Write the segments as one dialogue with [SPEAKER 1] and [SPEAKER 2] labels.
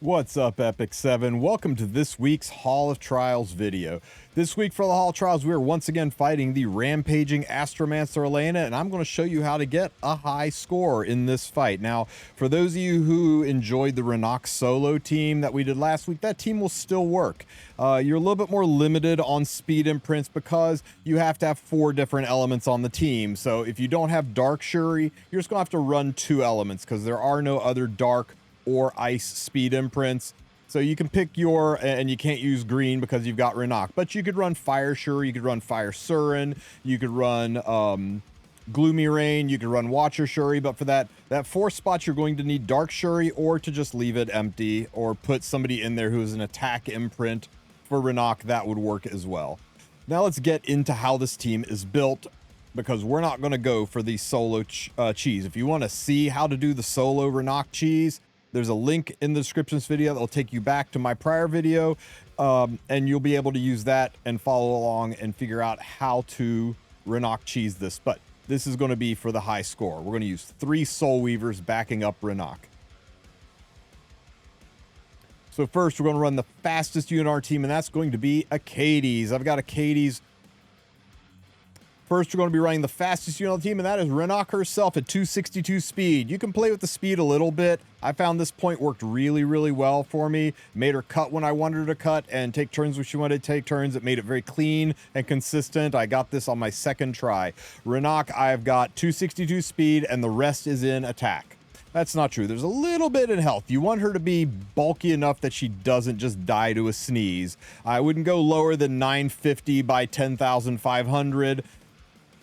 [SPEAKER 1] What's up, Epic 7? Welcome to this week's Hall of Trials video. This week for the Hall of Trials, we are once again fighting the Rampaging Astromancer Elena, and I'm going to show you how to get a high score in this fight. Now, for those of you who enjoyed the Renok solo team that we did last week, that team will still work. You're a little bit more limited on speed imprints because you have to have 4 different elements on the team. So if you don't have Dark Shuri, you're just going to have to run 2 elements because there are no other Dark or Ice speed imprints. So you can pick your, and you can't use green because you've got Renok, but you could run Fire Shuri, you could run Fire Surin, you could run Gloomy Rain, you could run Watcher Shuri, but for that 4th spot, you're going to need Dark Shuri or to just leave it empty or put somebody in there who is an attack imprint for Renok. That would work as well. Now let's get into how this team is built, because we're not going to go for the solo cheese. If you want to see how to do the solo Renok cheese, there's a link in the description video that will take you back to my prior video, and you'll be able to use that and follow along and figure out how to Renok cheese this. But this is going to be for the high score. We're going to use 3 Soul Weavers backing up Renok. So first, we're going to run the fastest unit on our team, and that's going to be Acades. I've got Acades. First, we're going to be running the fastest unit on the team, and that is Renok herself at 262 speed. You can play with the speed a little bit. I found this point worked really, really well for me. Made her cut when I wanted her to cut and take turns when she wanted to take turns. It made it very clean and consistent. I got this on my 2nd try. Renok, I've got 262 speed, and the rest is in attack. That's not true. There's a little bit in health. You want her to be bulky enough that she doesn't just die to a sneeze. I wouldn't go lower than 950 by 10,500.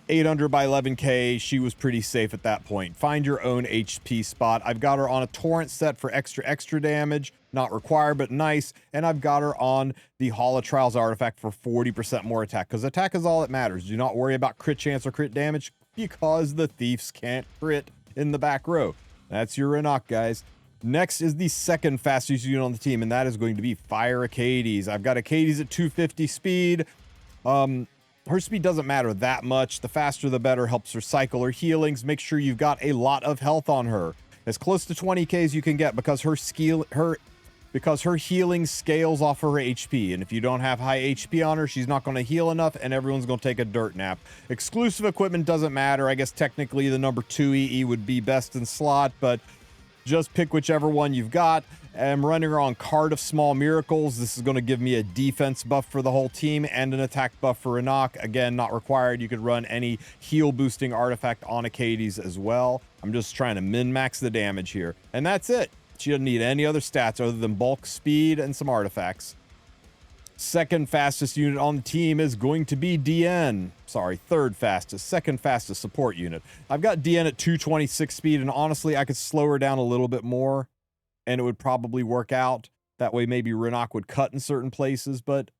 [SPEAKER 1] 800 by 11k, she was pretty safe at that point. Find your own HP spot. I've got her on a torrent set for extra damage, not required but nice, and I've got her on the Hall of Trials artifact for 40% more attack, because attack is all that matters. Do not worry about crit chance or crit damage, because the thieves can't crit in the back row. That's your Renok, guys. Next is the 2nd fastest unit on the team, and that is going to be Fire Acades. I've got Acades at 250 speed. Her speed doesn't matter that much. The faster the better. Helps her cycle her healings. Make sure you've got a lot of health on her. As close to 20k as you can get, because her healing scales off her HP. And if you don't have high HP on her, she's not going to heal enough, and everyone's going to take a dirt nap. Exclusive equipment doesn't matter. I guess technically the number 2 EE would be best in slot, but just pick whichever one you've got. I'm running her on Card of Small Miracles. This is going to give me a defense buff for the whole team and an attack buff for Renok. Again, not required. You could run any heal boosting artifact on Acades as well. I'm just trying to min-max the damage here. And that's it. She doesn't need any other stats other than bulk, speed, and some artifacts. 2nd fastest unit on the team is going to be DN. Sorry, 3rd fastest. 2nd fastest support unit. I've got DN at 226 speed, and honestly, I could slow her down a little bit more, and it would probably work out. That way, maybe Renok would cut in certain places, but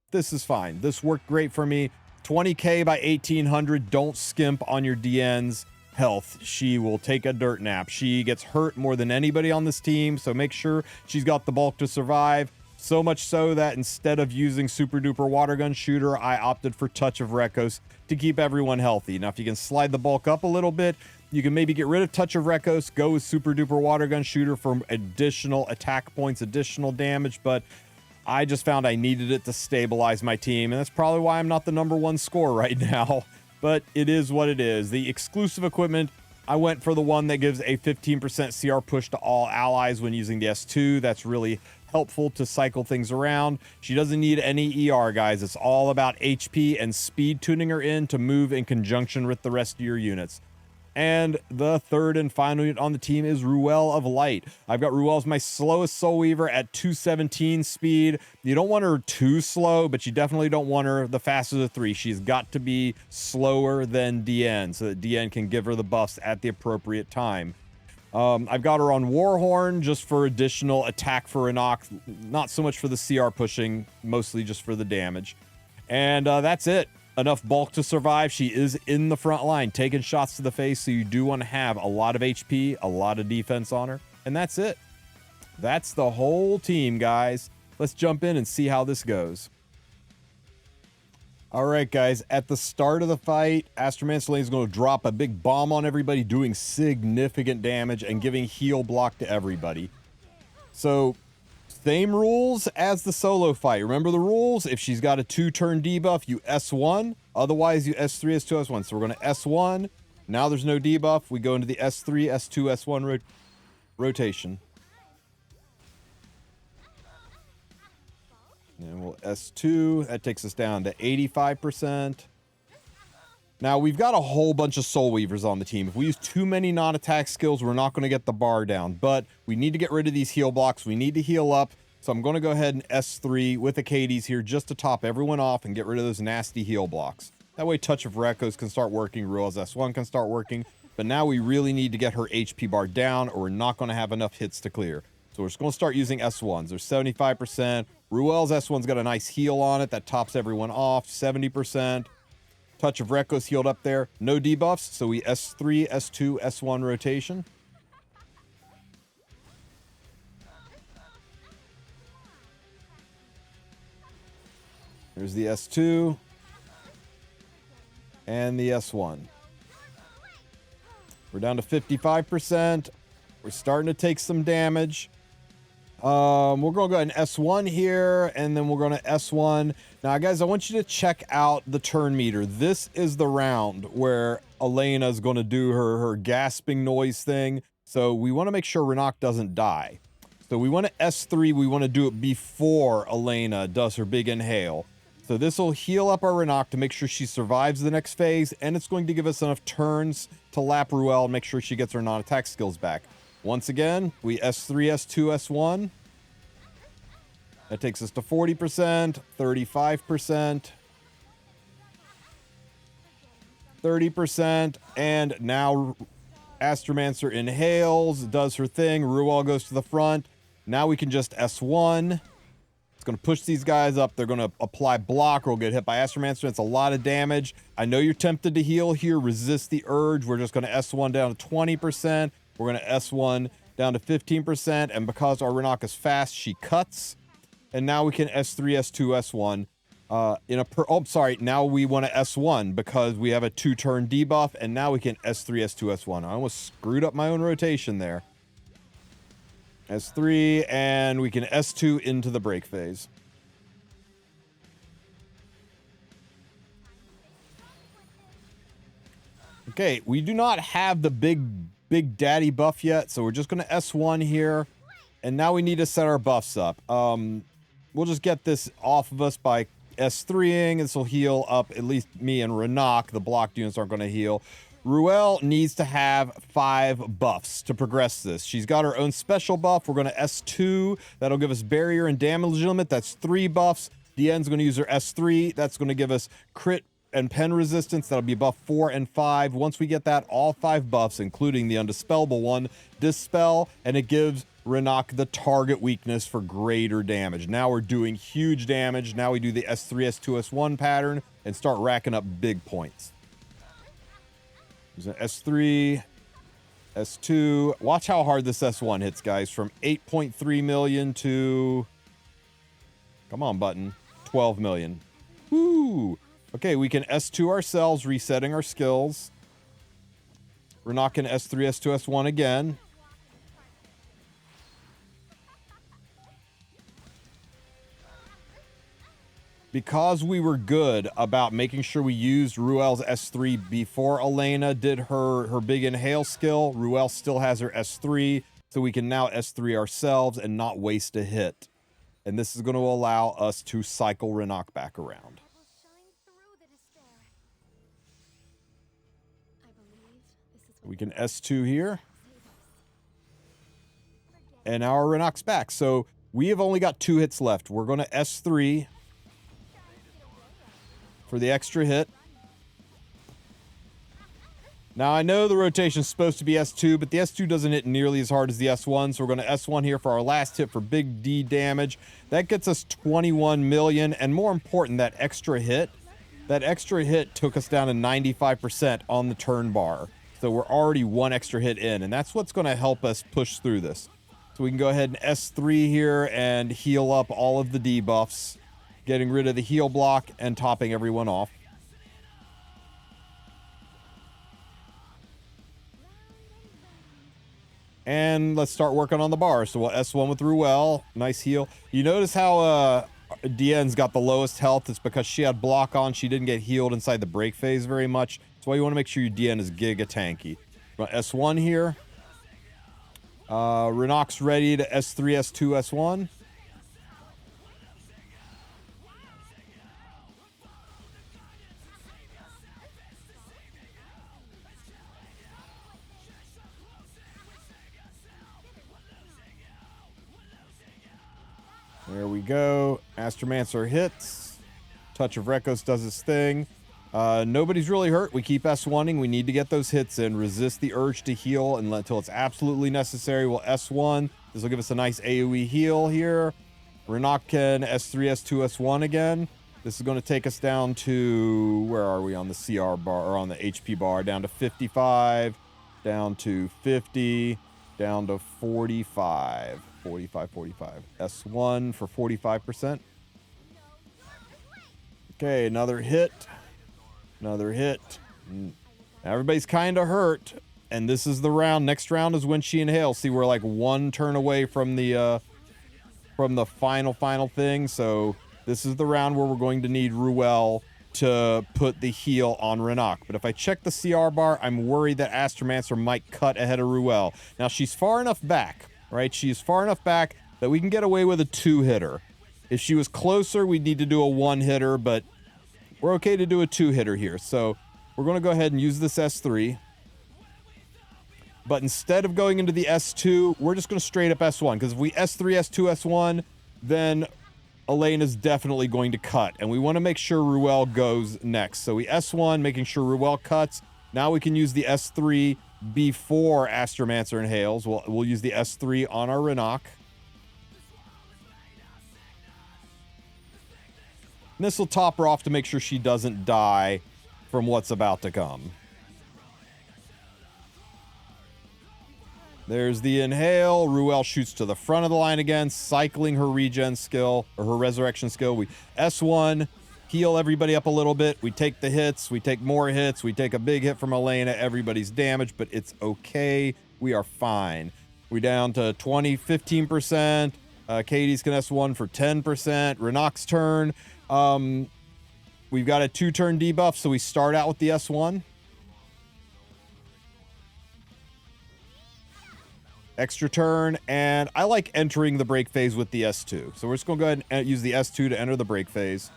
[SPEAKER 1] this is fine. This worked great for me. 20k by 1800. Don't skimp on your DN's health. She will take a dirt nap. She gets hurt more than anybody on this team, so make sure she's got the bulk to survive. So much so that instead of using Super Duper Water Gun Shooter, I opted for Touch of Rekos to keep everyone healthy. Now, if you can slide the bulk up a little bit, you can maybe get rid of Touch of Rekos, go with Super Duper Water Gun Shooter for additional attack points, additional damage, but I just found I needed it to stabilize my team, and that's probably why I'm not the number 1 scorer right now, but it is what it is. The exclusive equipment, I went for the one that gives a 15% CR push to all allies when using the S2. That's really helpful to cycle things around. She doesn't need any ER, guys. It's all about HP and speed, tuning her in to move in conjunction with the rest of your units. And the 3rd and final unit on the team is Ruel of Light. I've got Ruel as my slowest Soul Weaver at 217 speed. You don't want her too slow, but you definitely don't want her the fastest of the 3. She's got to be slower than DN so that DN can give her the buffs at the appropriate time. I've got her on Warhorn just for additional attack for Renok, not so much for the CR pushing, mostly just for the damage. And that's it. Enough bulk to survive. She is in the front line, taking shots to the face, so you do want to have a lot of HP, a lot of defense on her, and that's it. That's the whole team, guys. Let's jump in and see how this goes. All right, guys, at the start of the fight, Astromancer Elena is going to drop a big bomb on everybody, doing significant damage and giving heal block to everybody. So Same rules as the solo fight. Remember the rules? If she's got a 2-turn debuff, you S1. Otherwise, you S3, S2, S1. So we're going to S1. Now there's no debuff. We go into the S3, S2, S1 rotation. And we'll S2. That takes us down to 85%. Now, we've got a whole bunch of Soul Weavers on the team. If we use too many non-attack skills, we're not going to get the bar down. But we need to get rid of these heal blocks. We need to heal up. So I'm going to go ahead and S3 with the Acades here just to top everyone off and get rid of those nasty heal blocks. That way, Touch of Rekos can start working. Ruel's S1 can start working. But now we really need to get her HP bar down or we're not going to have enough hits to clear. So we're just going to start using S1s. There's 75%. Ruel's S1's got a nice heal on it. That tops everyone off. 70%. Touch of Rekos healed up there. No debuffs, so we S3, S2, S1 rotation. There's the S2. And the S1. We're down to 55%. We're starting to take some damage. We're going to go ahead and S1 here, and then we're going to S1. Now, guys, I want you to check out the turn meter. This is the round where Elena is going to do her gasping noise thing. So we want to make sure Renak doesn't die. So we want to S3. We want to do it before Elena does her big inhale. So this will heal up our Renak to make sure she survives the next phase, and it's going to give us enough turns to lap Ruel and make sure she gets her non-attack skills back. Once again, we S3, S2, S1. That takes us to 40%, 35%, 30%, and now Astromancer inhales, does her thing, Ruel goes to the front. Now we can just S1. It's going to push these guys up. They're going to apply block or we'll get hit by Astromancer. It's a lot of damage. I know you're tempted to heal here. Resist the urge. We're just going to S1 down to 20%. We're going to S1 down to 15%. And because our Renak is fast, she cuts. And now we can S3, S2, S1. Now we want to S1 because we have a 2-turn debuff. And now we can S3, S2, S1. I almost screwed up my own rotation there. S3, and we can S2 into the break phase. Okay, we do not have the big daddy buff yet, so we're just going to S1 here. And now we need to set our buffs up. We'll just get this off of us by S3ing. This will heal up at least me and Renak. The blocked units aren't going to heal. Ruel needs to have 5 buffs to progress this. She's got her own special buff. We're going to S2. That'll give us barrier and damage limit. That's 3 buffs. Diane's going to use her S3. That's going to give us crit and pen resistance. That'll be buff 4 and 5. Once we get that, all 5 buffs, including the undispellable one, dispel, and it gives Renak the target weakness for greater damage. Now we're doing huge damage. Now we do the S3, S2, S1 pattern and start racking up big points. There's an S3, S2. Watch how hard this S1 hits, guys. From 8.3 million to... Come on, button. 12 million. Woo! Okay, we can S2 ourselves, resetting our skills. We're not going to S3, S2, S1 again. Because we were good about making sure we used Ruel's S3 before Elena did her big inhale skill, Ruel still has her S3, so we can now S3 ourselves and not waste a hit. And this is going to allow us to cycle Renak back around. We can S2 here. And now our Renak's back. So we have only got 2 hits left. We're going to S3 for the extra hit. Now, I know the rotation is supposed to be S2, but the S2 doesn't hit nearly as hard as the S1, so we're going to S1 here for our last hit for big D damage. That gets us 21 million, and more important, that extra hit took us down to 95% on the turn bar. So we're already 1 extra hit in, and that's what's going to help us push through this. So we can go ahead and S3 here and heal up all of the debuffs, getting rid of the heal block and topping everyone off. And let's start working on the bar. So we'll S1 with Ruel. Nice heal. You notice how Diane's got the lowest health. It's because she had block on. She didn't get healed inside the break phase very much. That's why you want to make sure your Diane is giga tanky. S1 here. Renok's ready to S3, S2, S1. There we go. Astromancer hits. Touch of Rekos does his thing. Nobody's really hurt. We keep S1ing. We need to get those hits in. Resist the urge to heal until it's absolutely necessary. We'll S1. This will give us a nice AoE heal here. Renok can S3, S2, S1 again. This is going to take us down to... Where are we on the CR bar? Or on the HP bar? Down to 55. Down to 50. Down to 45. 45. S1 for 45%. Okay, another hit. Another hit. Everybody's kind of hurt. And this is the round. Next round is when she inhales. See, we're like one turn away from the final thing. So this is the round where we're going to need Ruel to put the heal on Renok. But if I check the CR bar, I'm worried that Astromancer might cut ahead of Ruel. Now, she's far enough back, right? She's far enough back that we can get away with a 2-hitter. If she was closer, we'd need to do a 1-hitter, but we're okay to do a 2-hitter here. So we're going to go ahead and use this S3. But instead of going into the S2, we're just going to straight up S1. Because if we S3, S2, S1, then Elena's definitely going to cut. And we want to make sure Ruel goes next. So we S1, making sure Ruel cuts. Now we can use the S3 before Astromancer inhales. We'll use the S3 on our Renok. And this will top her off to make sure she doesn't die from what's about to come. There's the inhale. Ruel shoots to the front of the line again, cycling her regen skill, or her resurrection skill. We S1, heal everybody up a little bit. We take the hits. We take more hits. We take a big hit from Elena. Everybody's damaged, but it's okay. We are fine. We down to 15%. Katie's can S1 for 10%. Renok's turn. We've got a 2-turn debuff, so we start out with the S1. Extra turn, and I like entering the break phase with the S2. So we're just going to go ahead and use the S2 to enter the break phase.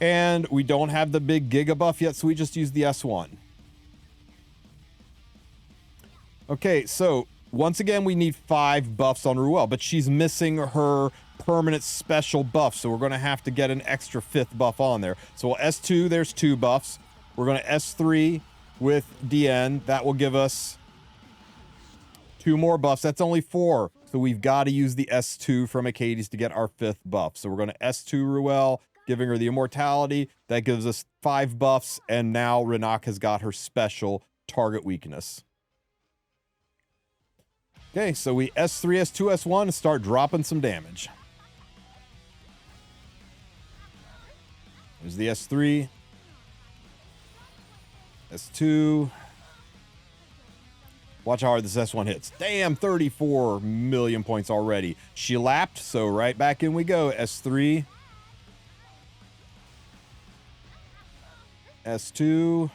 [SPEAKER 1] And we don't have the big Giga buff yet, so we just use the S1. Okay, so once again, we need 5 buffs on Ruel, but she's missing her permanent special buff, so we're going to have to get an extra 5th buff on there. So we'll S2, there's 2 buffs. We're going to S3 with DN. That will give us 2 more buffs. That's only 4. So we've got to use the S2 from Acades to get our 5th buff. So we're going to S2 Ruel, giving her the immortality. That gives us 5 buffs, and now Renok has got her special target weakness. Okay, so we S3, S2, S1 and start dropping some damage. There's the S3. S2. Watch how hard this S1 hits. Damn, 34 million points already. She lapped, so right back in we go. S3. S2.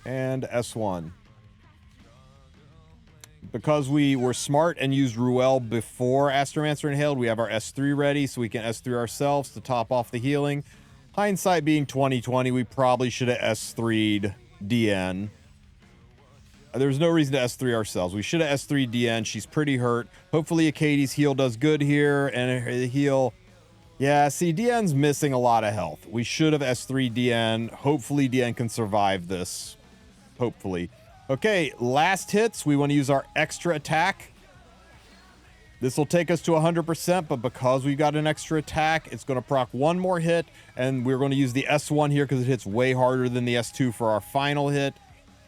[SPEAKER 1] And S1. Because we were smart and used Ruel before Astromancer inhaled, we have our S3 ready, so we can S3 ourselves to top off the healing. Hindsight being 2020, we probably should have S3'd DN. There's no reason to S3 ourselves. We should have S3'd DN. She's pretty hurt. Hopefully Acades' heal does good here, and her heal... Yeah, see, DN's missing a lot of health. We should have S3'd DN. Hopefully DN can survive this. Hopefully. Okay, last hits. We want to use our extra attack. This will take us to 100%, but because we've got an extra attack, it's going to proc 1 more hit, and we're going to use the S1 here because it hits way harder than the S2 for our final hit.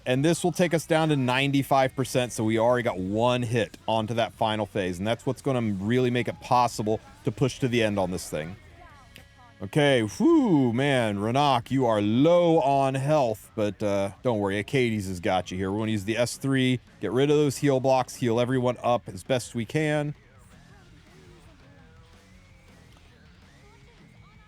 [SPEAKER 1] And this will take us down to 95%, so we already got 1 hit onto that final phase, and that's what's going to really make it possible to push to the end on this thing. Okay, whew, man, Renak, you are low on health, but don't worry, Acades has got you here. We're going to use the S3, get rid of those heal blocks, heal everyone up as best we can.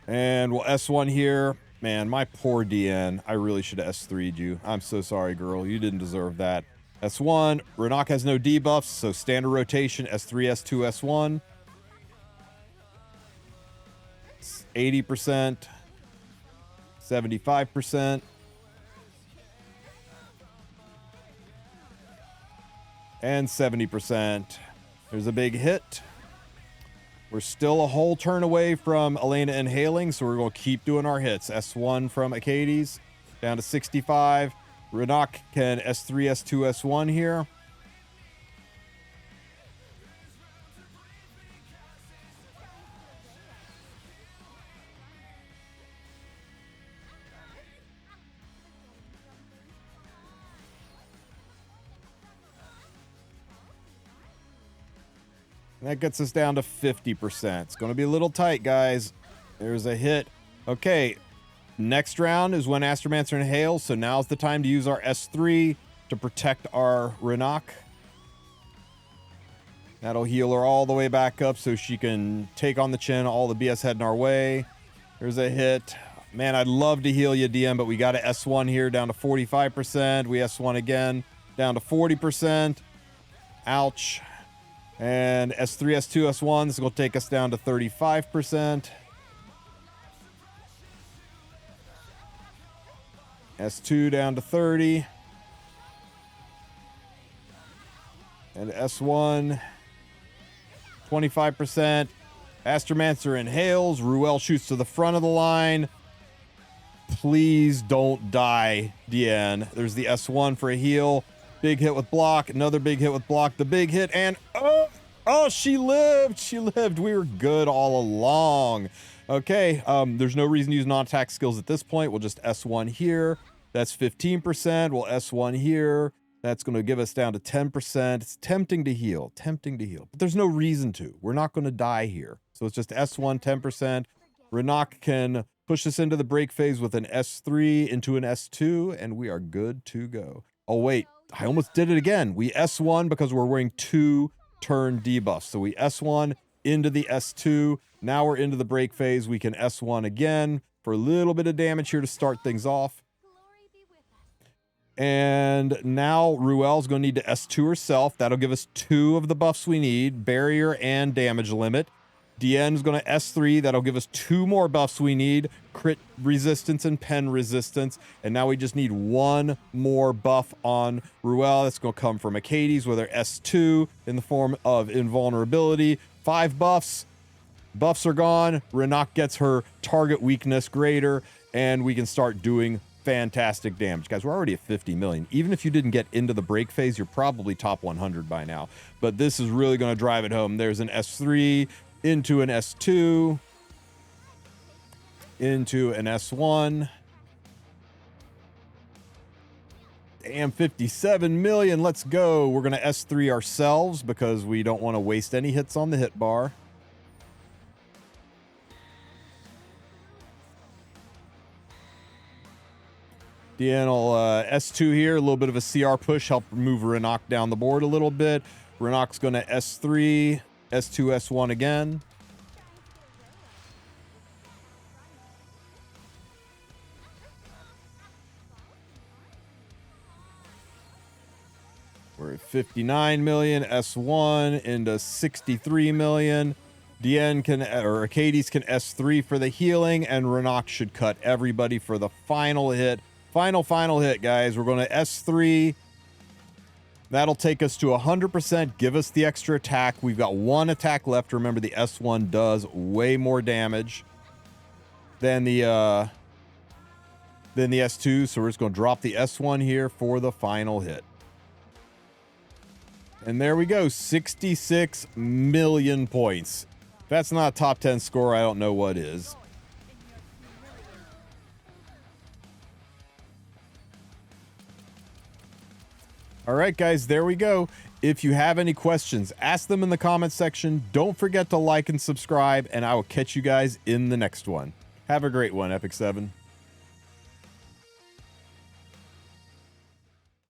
[SPEAKER 1] And we'll S1 here. Man, my poor DN, I really should have S3'd you. I'm so sorry, girl, you didn't deserve that. S1, Renak has no debuffs, so standard rotation, S3, S2, S1. 80%, 75%, and 70%. There's a big hit. We're still a whole turn away from Elena inhaling, so we're going to keep doing our hits. S1 from Acades, down to 65. Renak can S3, S2, S1 here. And that gets us down to 50%. It's going to be a little tight, guys. There's a hit. Okay, next round is when Astromancer inhales, so now's the time to use our S3 to protect our Renak. That'll heal her all the way back up so she can take on the chin, all the BS heading our way. There's a hit. Man, I'd love to heal you, DM, but we got to S1 here down to 45%. We S1 again, down to 40%. Ouch. And S3, S2, S1, this is going to take us down to 35%. S2 down to 30. And S1, 25%. Astromancer inhales. Ruel shoots to the front of the line. Please don't die, DN. There's the S1 for a heal. Big hit with block. Another big hit with block. The big hit. And oh, she lived. She lived. We were good all along. Okay. There's no reason to use non-attack skills at this point. We'll just S1 here. That's 15%. We'll S1 here. That's going to give us down to 10%. It's tempting to heal. Tempting to heal. But there's no reason to. We're not going to die here. So it's just S1, 10%. Renak can push us into the break phase with an S3 into an S2, and we are good to go. Oh, wait. I almost did it again. We S1 because we're wearing 2 turn debuffs. So we S1 into the S2. Now we're into the break phase. We can S1 again for a little bit of damage here to start things off. And now Ruel's going to need to S2 herself. That'll give us 2 of the buffs we need, barrier and damage limit. DN's going to S3. That'll give us 2 more buffs we need, crit resistance and pen resistance. And now we just need 1 more buff on Ruel. That's going to come from Acades with her S2 in the form of invulnerability. 5 buffs. Buffs are gone. Renak gets her target weakness greater, and we can start doing fantastic damage. Guys, we're already at 50 million. Even if you didn't get into the break phase, you're probably top 100 by now. But this is really going to drive it home. There's an S3 into an S2 into an S1. Damn, 57 million. Let's go. We're going to S3 ourselves because we don't want to waste any hits on the hit bar. DN will S2 here, a little bit of a CR push, help move Renak down the board a little bit. Renak's going to S3, S2, S1 again. We're at 59 million, S1 into 63 million. DN can, or Acades can S3 for the healing, and Renak should cut everybody for the final hit. Final hit, guys. We're going to S3. That'll take us to 100%. Give us the extra attack. We've got 1 attack left. Remember, the S1 does way more damage than the S2. So we're just going to drop the S1 here for the final hit. And there we go. 66 million points. If that's not a top 10 score, I don't know what is. All right, guys, there we go. If you have any questions, ask them in the comment section. Don't forget to like and subscribe, and I will catch you guys in the next one. Have a great one, Epic 7.